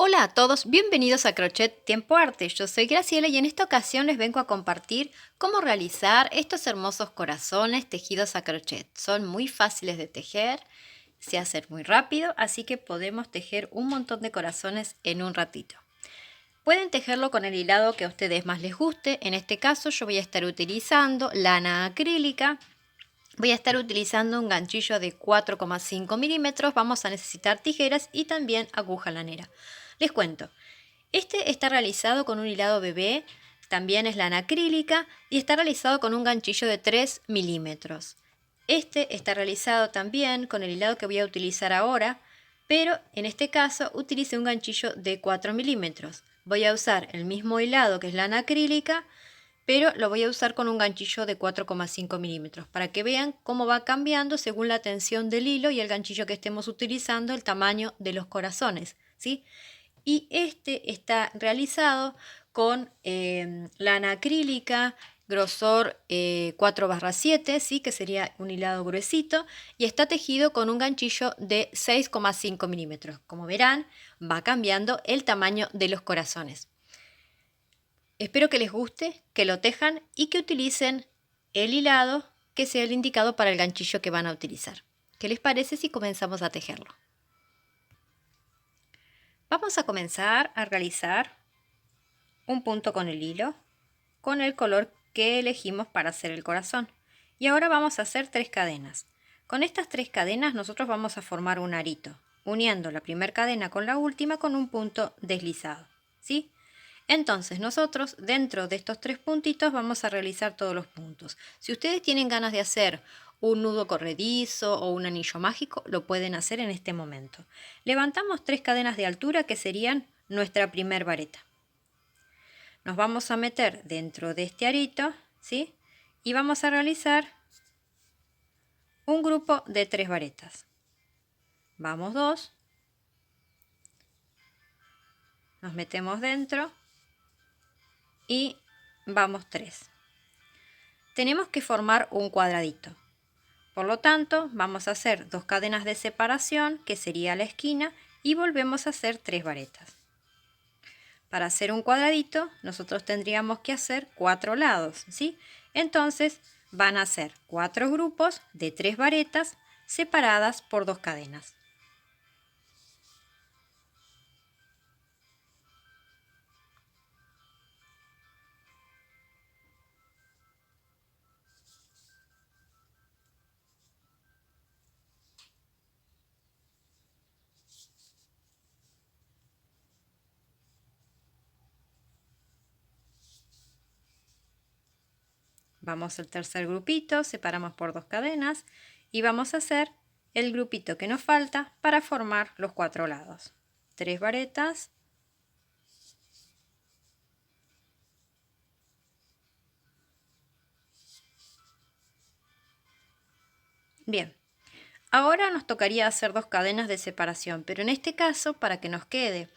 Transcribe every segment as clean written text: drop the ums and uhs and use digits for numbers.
Hola a todos, bienvenidos a Crochet Tiempo Arte. Yo soy Graciela y en esta ocasión les vengo a compartir cómo realizar estos hermosos corazones tejidos a crochet. Son muy fáciles de tejer, se hacen muy rápido, así que podemos tejer un montón de corazones en un ratito. Pueden tejerlo con el hilado que a ustedes más les guste. En este caso yo voy a estar utilizando lana acrílica. Voy a estar utilizando un ganchillo de 4,5 milímetros, vamos a necesitar tijeras y también aguja lanera. Les cuento, este está realizado con un hilado bebé, también es lana acrílica y está realizado con un ganchillo de 3 milímetros. Este está realizado también con el hilado que voy a utilizar ahora, pero en este caso utilicé un ganchillo de 4 milímetros. Voy a usar el mismo hilado que es lana acrílica, pero lo voy a usar con un ganchillo de 4,5 milímetros para que vean cómo va cambiando según la tensión del hilo y el ganchillo que estemos utilizando, el tamaño de los corazones, ¿sí? Y este está realizado con lana acrílica, grosor 4/7, ¿sí? Que sería un hilado gruesito, y está tejido con un ganchillo de 6,5 milímetros. Como verán, va cambiando el tamaño de los corazones. Espero que les guste, que lo tejan y que utilicen el hilado que sea el indicado para el ganchillo que van a utilizar. ¿Qué les parece si comenzamos a tejerlo? Vamos a comenzar a realizar un punto con el hilo, con el color que elegimos para hacer el corazón. Y ahora vamos a hacer 3 cadenas. Con estas 3 cadenas nosotros vamos a formar un arito, uniendo la primera cadena con la última con un punto deslizado, ¿sí? Entonces nosotros dentro de estos 3 puntitos vamos a realizar todos los puntos. Si ustedes tienen ganas de hacer un nudo corredizo o un anillo mágico, lo pueden hacer en este momento. Levantamos 3 cadenas de altura que serían nuestra primer vareta. Nos vamos a meter dentro de este arito, ¿sí? Y vamos a realizar un grupo de 3 varetas. Vamos 2, nos metemos dentro y vamos 3. Tenemos que formar un cuadradito. Por lo tanto, vamos a hacer 2 cadenas de separación, que sería la esquina, y volvemos a hacer 3 varetas. Para hacer un cuadradito, nosotros tendríamos que hacer 4 lados, ¿sí? Entonces, van a ser 4 grupos de 3 varetas separadas por 2 cadenas. Vamos al tercer grupito, separamos por 2 cadenas y vamos a hacer el grupito que nos falta para formar los 4 lados. 3 varetas. Bien, ahora nos tocaría hacer 2 cadenas de separación, pero en este caso, para que nos quede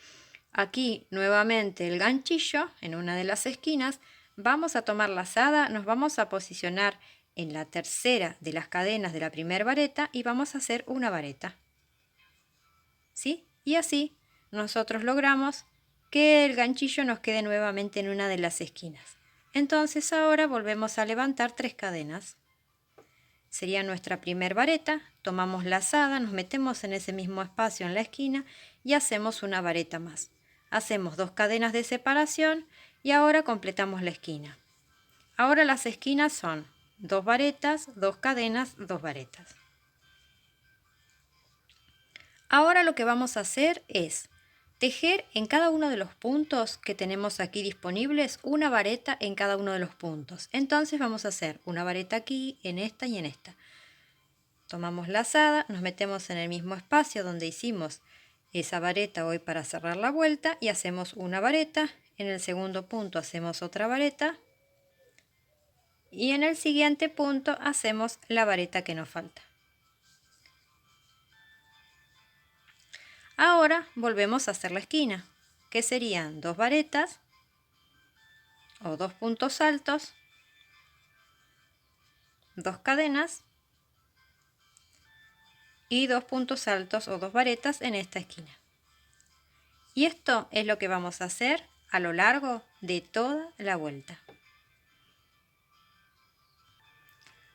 aquí nuevamente el ganchillo en una de las esquinas, vamos a tomar la lazada, nos vamos a posicionar en la tercera de las cadenas de la primera vareta y vamos a hacer una vareta, ¿sí? Y así nosotros logramos que el ganchillo nos quede nuevamente en una de las esquinas. Entonces ahora volvemos a levantar 3 cadenas. Sería nuestra primer vareta, tomamos lazada, nos metemos en ese mismo espacio en la esquina y hacemos una vareta más. Hacemos 2 cadenas de separación y ahora completamos la esquina. Ahora las esquinas son 2 varetas, 2 cadenas, 2 varetas. Ahora lo que vamos a hacer es tejer en cada uno de los puntos que tenemos aquí disponibles una vareta en cada uno de los puntos. Entonces vamos a hacer una vareta aquí, en esta y en esta. Tomamos lazada, nos metemos en el mismo espacio donde hicimos esa vareta hoy para cerrar la vuelta y hacemos una vareta. En el segundo punto hacemos otra vareta y en el siguiente punto hacemos la vareta que nos falta. Ahora volvemos a hacer la esquina, que serían 2 varetas o 2 puntos altos, 2 cadenas y 2 puntos altos o 2 varetas en esta esquina. Y esto es lo que vamos a hacer a lo largo de toda la vuelta.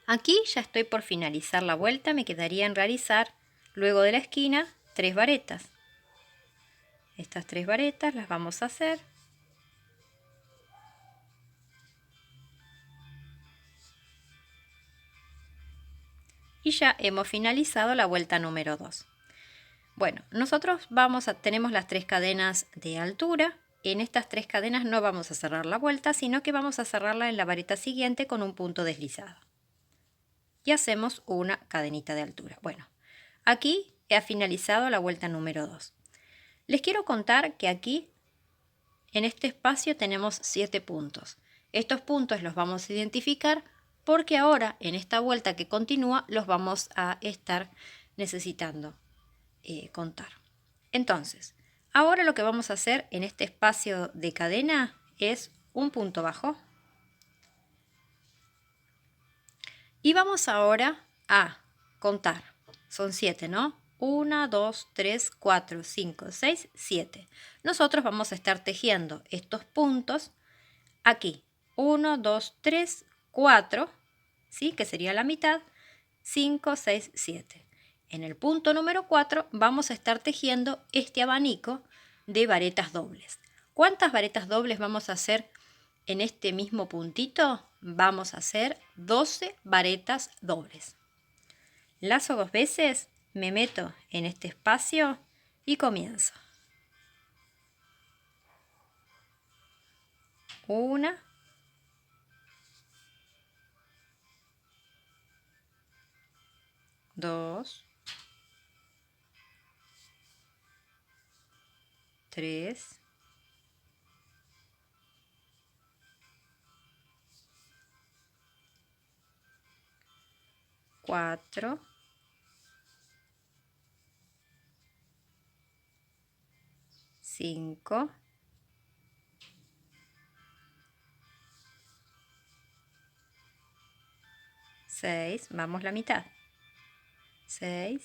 Aquí ya estoy por finalizar la vuelta, me quedaría en realizar luego de la esquina 3 varetas. Estas 3 varetas las vamos a hacer. Y ya hemos finalizado la vuelta número 2. Bueno, nosotros tenemos las 3 cadenas de altura. En estas 3 cadenas no vamos a cerrar la vuelta, sino que vamos a cerrarla en la vareta siguiente con un punto deslizado. Y hacemos una cadenita de altura. Bueno, aquí he finalizado la vuelta número 2. Les quiero contar que aquí, en este espacio, tenemos 7 puntos. Estos puntos los vamos a identificar porque ahora, en esta vuelta que continúa, los vamos a estar necesitando contar. Entonces, ahora lo que vamos a hacer en este espacio de cadena es un punto bajo. Y vamos ahora a contar. Son 7, ¿no? 1, 2, 3, 4, 5, 6, 7. Nosotros vamos a estar tejiendo estos puntos aquí. 1, 2, 3, 4, ¿sí? Que sería la mitad. 5, 6, 7. En el punto número 4 vamos a estar tejiendo este abanico de varetas dobles. ¿Cuántas varetas dobles vamos a hacer en este mismo puntito? Vamos a hacer 12 varetas dobles. Lazo 2 veces, me meto en este espacio y comienzo. 1, 2, 3, 4, 5, 6, vamos la mitad. 6,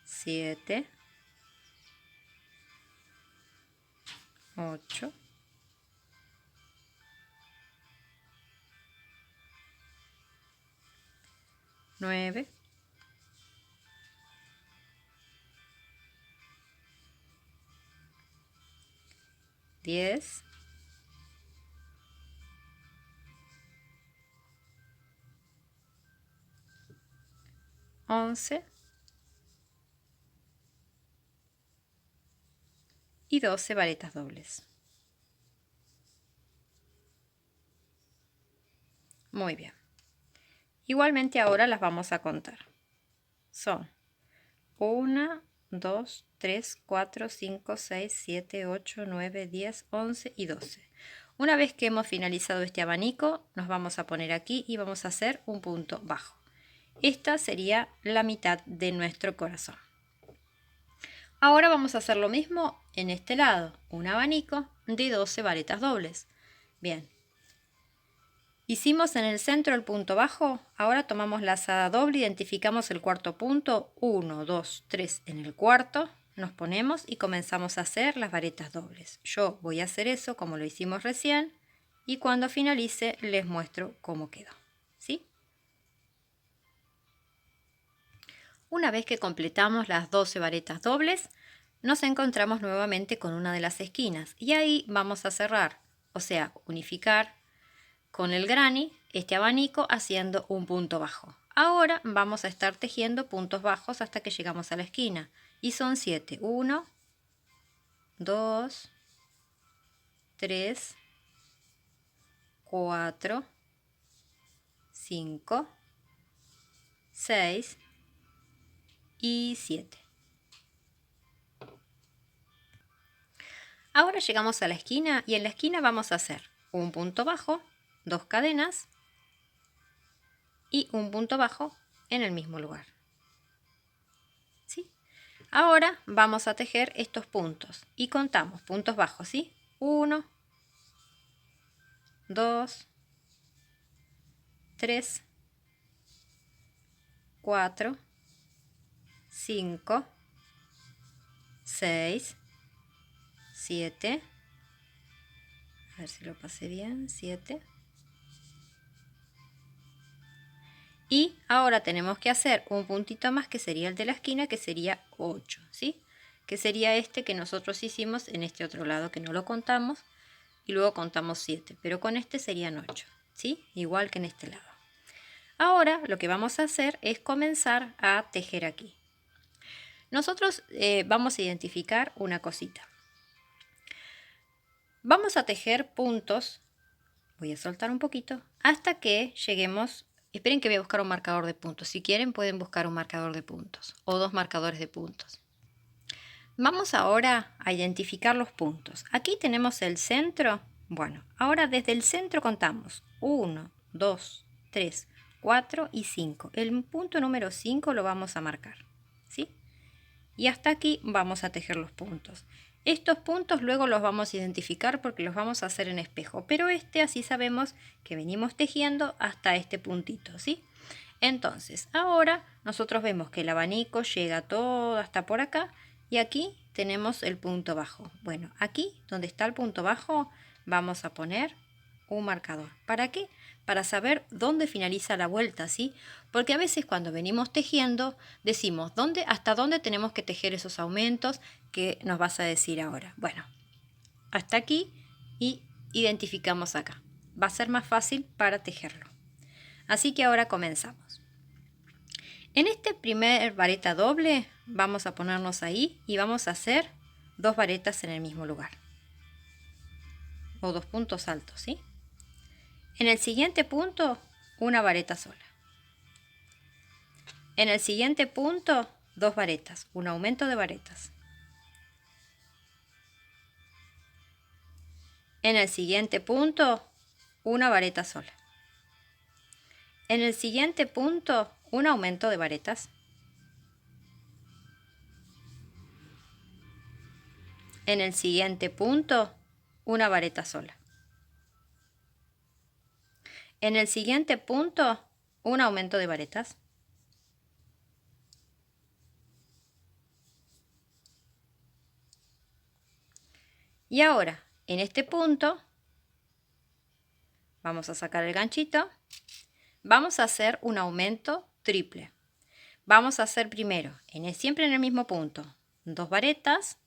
7, 8, 9, 10, 11 y 12 varetas dobles. Muy bien. Igualmente ahora las vamos a contar. Son 1, 2, 3, 4, 5, 6, 7, 8, 9, 10, 11 y 12. Una vez que hemos finalizado este abanico, nos vamos a poner aquí y vamos a hacer un punto bajo. Esta sería la mitad de nuestro corazón. Ahora vamos a hacer lo mismo en este lado, un abanico de 12 varetas dobles. Bien. Hicimos en el centro el punto bajo, ahora tomamos la lazada doble, identificamos el cuarto punto, 1, 2, 3 en el cuarto, nos ponemos y comenzamos a hacer las varetas dobles. Yo voy a hacer eso como lo hicimos recién y cuando finalice les muestro cómo quedó, ¿sí? Una vez que completamos las 12 varetas dobles, nos encontramos nuevamente con una de las esquinas y ahí vamos a cerrar, o sea, unificar con el granny este abanico haciendo un punto bajo. Ahora vamos a estar tejiendo puntos bajos hasta que llegamos a la esquina y son 7. 1, 2, 3, 4, 5, 6 y 7. Ahora llegamos a la esquina y en la esquina vamos a hacer un punto bajo, 2 cadenas y un punto bajo en el mismo lugar. ¿Sí? Ahora vamos a tejer estos puntos y contamos puntos bajos, ¿sí? 1, 2, 3, 4, 5, 6, 7, a ver si lo pasé bien, 7. Y ahora tenemos que hacer un puntito más que sería el de la esquina, que sería 8, ¿sí? Que sería este que nosotros hicimos en este otro lado que no lo contamos y luego contamos 7, pero con este serían 8, ¿sí? Igual que en este lado. Ahora lo que vamos a hacer es comenzar a tejer aquí. Nosotros vamos a identificar una cosita. Vamos a tejer puntos, voy a soltar un poquito, hasta que lleguemos. Esperen que voy a buscar un marcador de puntos. Si quieren pueden buscar un marcador de puntos o dos marcadores de puntos. Vamos ahora a identificar los puntos. Aquí tenemos el centro. Bueno, ahora desde el centro contamos 1, 2, 3, 4 y 5. El punto número 5 lo vamos a marcar, ¿sí? Y hasta aquí vamos a tejer los puntos. Estos puntos luego los vamos a identificar porque los vamos a hacer en espejo, pero así sabemos que venimos tejiendo hasta este puntito, ¿sí? Entonces, ahora nosotros vemos que el abanico llega todo hasta por acá y aquí tenemos el punto bajo. Bueno, aquí donde está el punto bajo vamos a poner un marcador. ¿Para qué? Para saber dónde finaliza la vuelta, ¿sí? Porque a veces cuando venimos tejiendo decimos hasta dónde tenemos que tejer esos aumentos que nos vas a decir ahora. Bueno, hasta aquí y identificamos acá. Va a ser más fácil para tejerlo. Así que ahora comenzamos. En este primer vareta doble vamos a ponernos ahí y vamos a hacer 2 varetas en el mismo lugar. O 2 puntos altos, ¿sí? En el siguiente punto, una vareta sola. En el siguiente punto, 2 varetas, un aumento de varetas. En el siguiente punto, una vareta sola. En el siguiente punto, un aumento de varetas. En el siguiente punto, una vareta sola. En el siguiente punto, un aumento de varetas. Y ahora, en este punto, vamos a sacar el ganchito, vamos a hacer un aumento triple. Vamos a hacer primero, siempre en el mismo punto, 2 varetas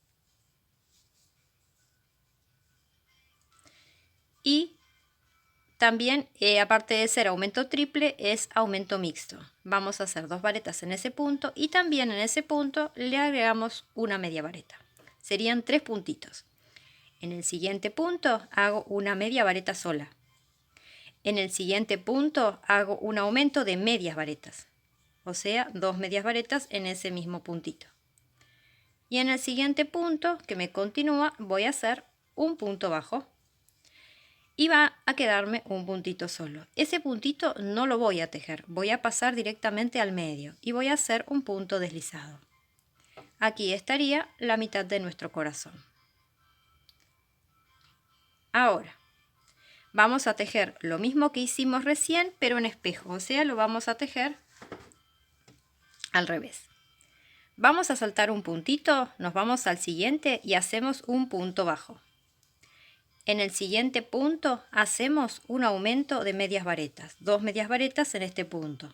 y también, aparte de ser aumento triple, es aumento mixto. Vamos a hacer 2 varetas en ese punto y también en ese punto le agregamos una media vareta. Serían 3 puntitos. En el siguiente punto hago una media vareta sola. En el siguiente punto hago un aumento de medias varetas. O sea, 2 medias varetas en ese mismo puntito. Y en el siguiente punto que me continúa voy a hacer un punto bajo. Y va a quedarme un puntito solo. Ese puntito no lo voy a tejer, voy a pasar directamente al medio y voy a hacer un punto deslizado. Aquí estaría la mitad de nuestro corazón. Ahora, vamos a tejer lo mismo que hicimos recién, pero en espejo, o sea, lo vamos a tejer al revés. Vamos a saltar un puntito, nos vamos al siguiente y hacemos un punto bajo. En el siguiente punto hacemos un aumento de medias varetas, 2 medias varetas en este punto.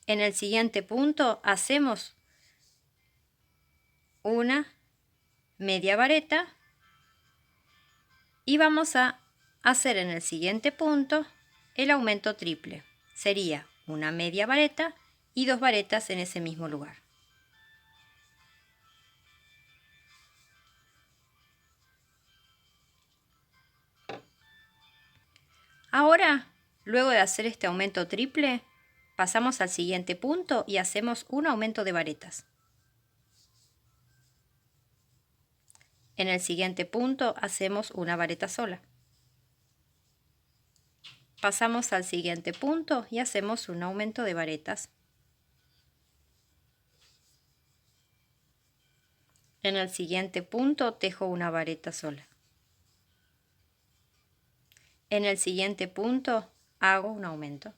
En el siguiente punto hacemos una media vareta y vamos a hacer en el siguiente punto el aumento triple. Sería una media vareta y 2 varetas en ese mismo lugar. Ahora, luego de hacer este aumento triple, pasamos al siguiente punto y hacemos un aumento de varetas. En el siguiente punto hacemos una vareta sola. Pasamos al siguiente punto y hacemos un aumento de varetas. En el siguiente punto tejo una vareta sola. En el siguiente punto hago un aumento.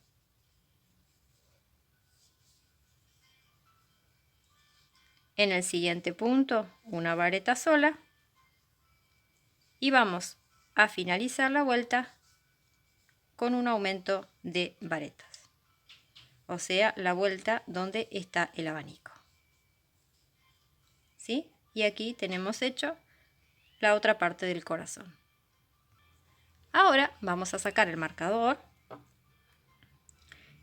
En el siguiente punto, una vareta sola. Y vamos a finalizar la vuelta con un aumento de varetas. O sea, la vuelta donde está el abanico. ¿Sí? Y aquí tenemos hecho la otra parte del corazón. Ahora vamos a sacar el marcador.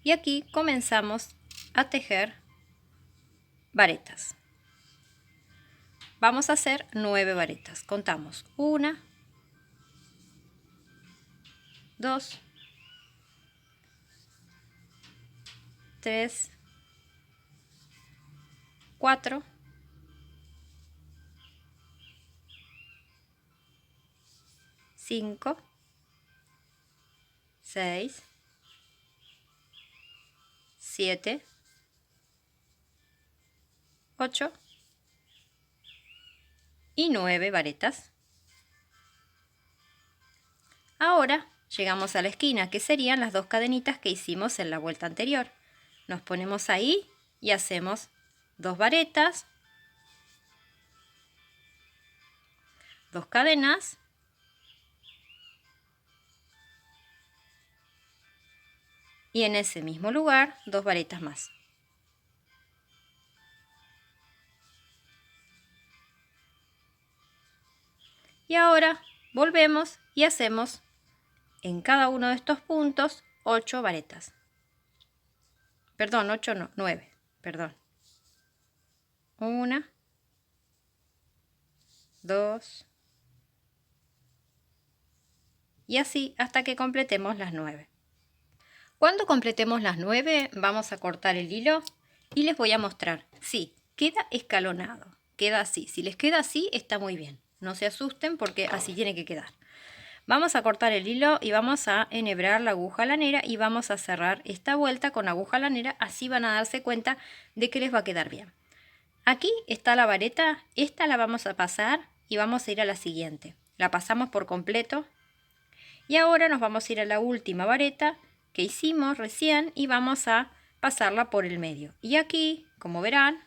Y aquí comenzamos a tejer varetas. Vamos a hacer 9 varetas. Contamos 1, 2, 3, 4, 5, 6, 7, 8 y 9 varetas. Ahora llegamos a la esquina, que serían las 2 cadenitas que hicimos en la vuelta anterior. Nos ponemos ahí y hacemos 2 varetas, 2 cadenas y en ese mismo lugar 2 varetas más. Y ahora volvemos y hacemos en cada uno de estos puntos 8 varetas. Perdón, 8 no, 9, perdón. 1, 2 y así hasta que completemos las 9. Cuando completemos las 9 vamos a cortar el hilo y les voy a mostrar. Sí, queda escalonado, queda así. Si les queda así está muy bien. No se asusten porque así tiene que quedar. Vamos a cortar el hilo y vamos a enhebrar la aguja lanera y vamos a cerrar esta vuelta con aguja lanera. Así van a darse cuenta de que les va a quedar bien. Aquí está la vareta. Esta la vamos a pasar y vamos a ir a la siguiente. La pasamos por completo. Y ahora nos vamos a ir a la última vareta que hicimos recién y vamos a pasarla por el medio. Y aquí, como verán,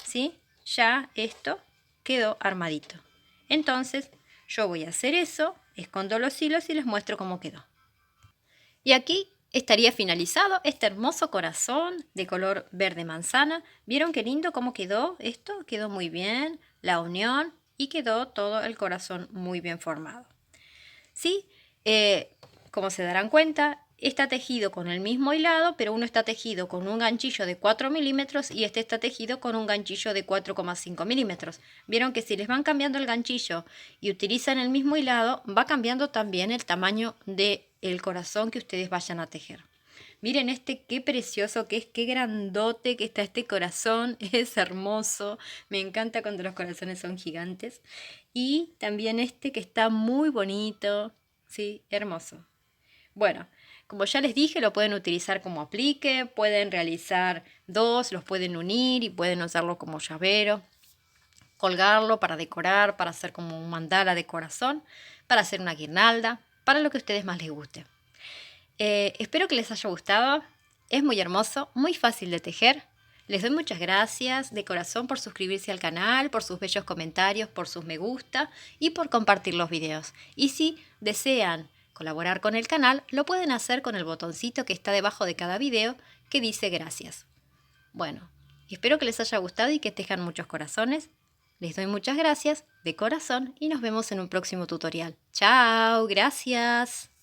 ¿sí? Ya esto quedó armadito. Entonces yo voy a hacer eso, escondo los hilos y les muestro cómo quedó. Y aquí estaría finalizado este hermoso corazón de color verde manzana. ¿Vieron qué lindo cómo quedó esto? Quedó muy bien la unión y quedó todo el corazón muy bien formado. ¿Sí? Como se darán cuenta, está tejido con el mismo hilado, pero uno está tejido con un ganchillo de 4 milímetros y este está tejido con un ganchillo de 4,5 milímetros. Vieron que si les van cambiando el ganchillo y utilizan el mismo hilado, va cambiando también el tamaño del corazón que ustedes vayan a tejer. Miren este, qué precioso que es, qué grandote que está este corazón, es hermoso. Me encanta cuando los corazones son gigantes. Y también este que está muy bonito, sí, hermoso. Bueno, como ya les dije, lo pueden utilizar como aplique, pueden realizar 2, los pueden unir y pueden usarlo como llavero, colgarlo para decorar, para hacer como un mandala de corazón, para hacer una guirnalda, para lo que a ustedes más les guste. Espero que les haya gustado, es muy hermoso, muy fácil de tejer. Les doy muchas gracias de corazón por suscribirse al canal, por sus bellos comentarios, por sus me gusta y por compartir los videos. Y si desean colaborar con el canal, lo pueden hacer con el botoncito que está debajo de cada video que dice gracias. Bueno, espero que les haya gustado y que tejan muchos corazones. Les doy muchas gracias de corazón y nos vemos en un próximo tutorial. ¡Chao! ¡Gracias!